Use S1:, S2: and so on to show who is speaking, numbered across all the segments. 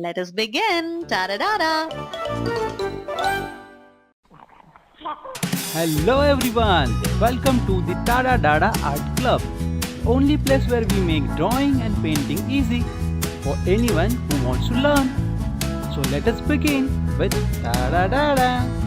S1: Let us begin. TADA-DADA.
S2: Hello everyone, welcome to the TADA-DADA Art Club, the only place where we make drawing and painting easy for anyone who wants to learn. So let us begin with TADA-DADA.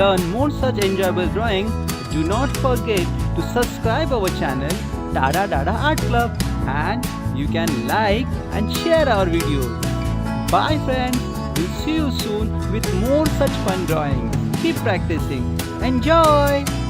S2: Learn more such enjoyable drawing, do not forget to subscribe our channel TADA-DADA Art Club, and you can like and share our videos. Bye friends, we'll see you soon with more such fun drawings. Keep practicing. Enjoy!